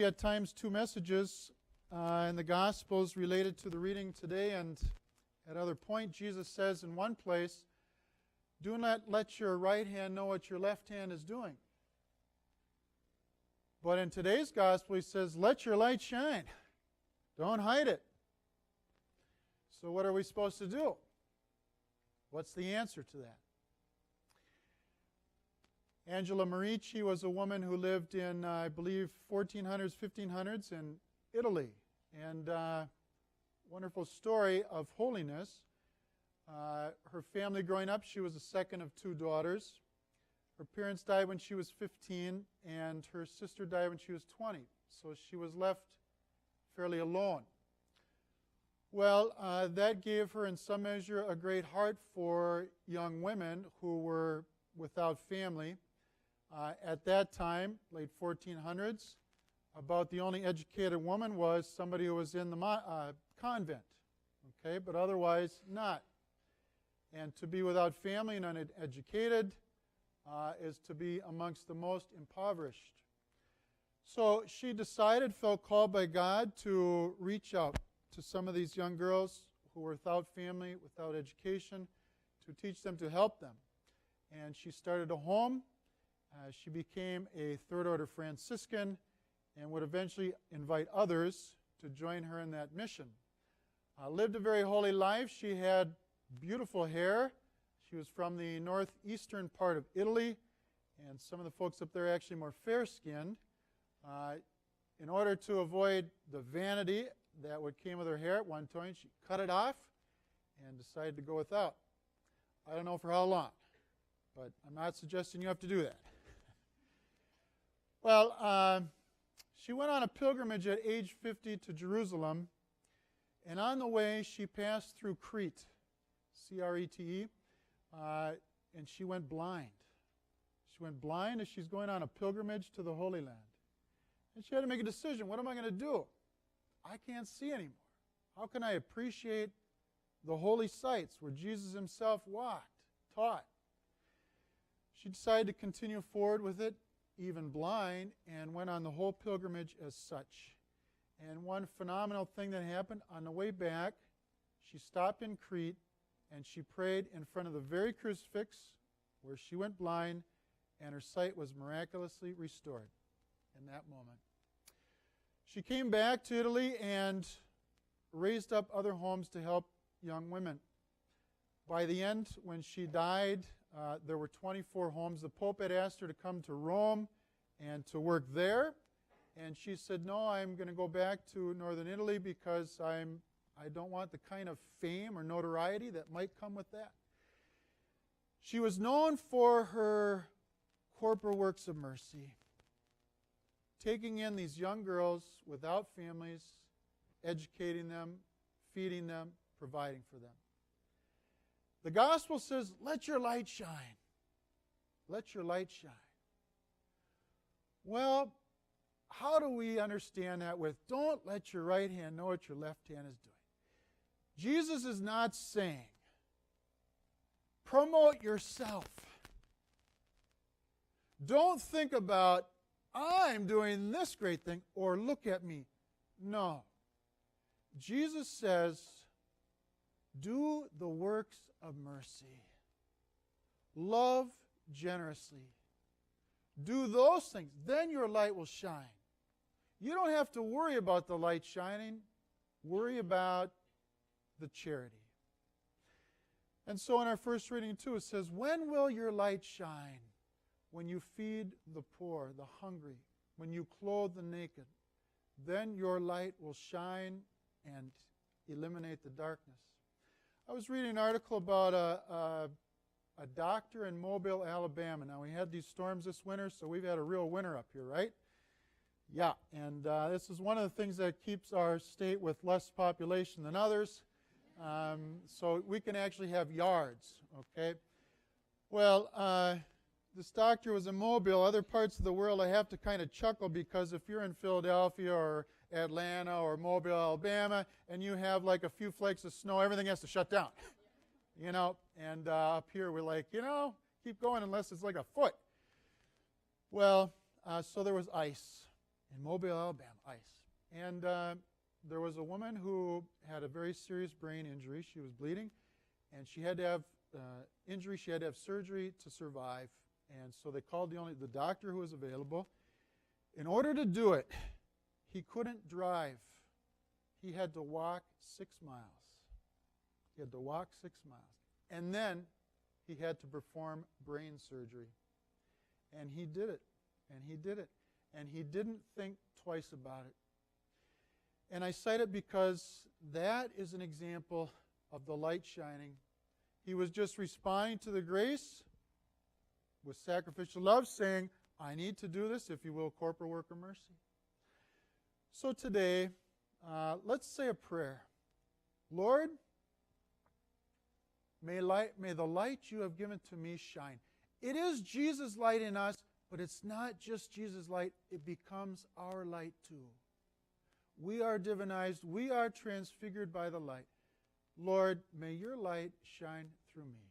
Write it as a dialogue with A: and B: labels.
A: At times, two messages in the Gospels related to the reading today, and at other point, Jesus says in one place, "Do not let your right hand know what your left hand is doing." But in today's Gospel, he says, "Let your light shine. Don't hide it." So what are we supposed to do? What's the answer to that? Angela Merici was a woman who lived in, I believe, 1400s, 1500s in Italy. And wonderful story of holiness. Her family growing up, she was the second of two daughters. Her parents died when she was 15, and her sister died when she was 20. So she was left fairly alone. Well, that gave her in some measure a great heart for young women who were without family. At that time, late 1400s, about the only educated woman was somebody who was in the convent, okay, but otherwise not. And to be without family and uneducated is to be amongst the most impoverished. So she decided, felt called by God to reach out to some of these young girls who were without family, without education, to teach them, to help them. And she started a home. She became a third-order Franciscan and would eventually invite others to join her in that mission. Lived a very holy life. She had beautiful hair. She was from the northeastern part of Italy, and some of the folks up there are actually more fair-skinned. In order to avoid the vanity that came with her hair at one point, she cut it off and decided to go without. I don't know for how long, but I'm not suggesting you have to do that. Well, she went on a pilgrimage at age 50 to Jerusalem, and on the way she passed through Crete, C-R-E-T-E, and she went blind. She went blind as she's going on a pilgrimage to the Holy Land. And she had to make a decision. What am I going to do? I can't see anymore. How can I appreciate the holy sites where Jesus himself walked, taught? She decided to continue forward with it, even blind, and went on the whole pilgrimage as such. And one phenomenal thing that happened, on the way back, she stopped in Crete and she prayed in front of the very crucifix where she went blind, and her sight was miraculously restored in that moment. She came back to Italy and raised up other homes to help young women. By the end, when she died, there were 24 homes. The Pope had asked her to come to Rome and to work there. And she said, "No, I'm going to go back to northern Italy because I don't want the kind of fame or notoriety that might come with that." She was known for her corporal works of mercy, taking in these young girls without families, educating them, feeding them, providing for them. The gospel says, "Let your light shine. Let your light shine." Well, how do we understand that with "don't let your right hand know what your left hand is doing"? Jesus is not saying, promote yourself. Don't think about, I'm doing this great thing, or look at me. No. Jesus says, do the works of mercy. Love generously. Do those things. Then your light will shine. You don't have to worry about the light shining. Worry about the charity. And so in our first reading too, it says, when will your light shine? When you feed the poor, the hungry, when you clothe the naked, then your light will shine and eliminate the darkness. I was reading an article about a doctor in Mobile, Alabama. Now, we had these storms this winter, so we've had a real winter up here, right? Yeah, and this is one of the things that keeps our state with less population than others. So we can actually have yards, okay? Well, this doctor was in Mobile. Other parts of the world, I have to kind of chuckle because if you're in Philadelphia or Atlanta or Mobile, Alabama, and you have like a few flakes of snow, everything has to shut down. You know, and up here we're like, keep going unless it's like a foot. Well, so there was ice. in Mobile, Alabama, ICE. And there was a woman who had a very serious brain injury. She was bleeding, and she had to have injury. She had to have surgery to survive. And so they called the doctor who was available. In order to do it, he couldn't drive. He had to walk 6 miles. He had to walk 6 miles. And then he had to perform brain surgery. And he did it. And he did it. And he didn't think twice about it. And I cite it because that is an example of the light shining. He was just responding to the grace with sacrificial love, saying, I need to do this, if you will, corporal work of mercy. So today, let's say a prayer. Lord, may the light you have given to me shine. It is Jesus' light in us, but it's not just Jesus' light. It becomes our light too. We are divinized. We are transfigured by the light. Lord, may your light shine through me.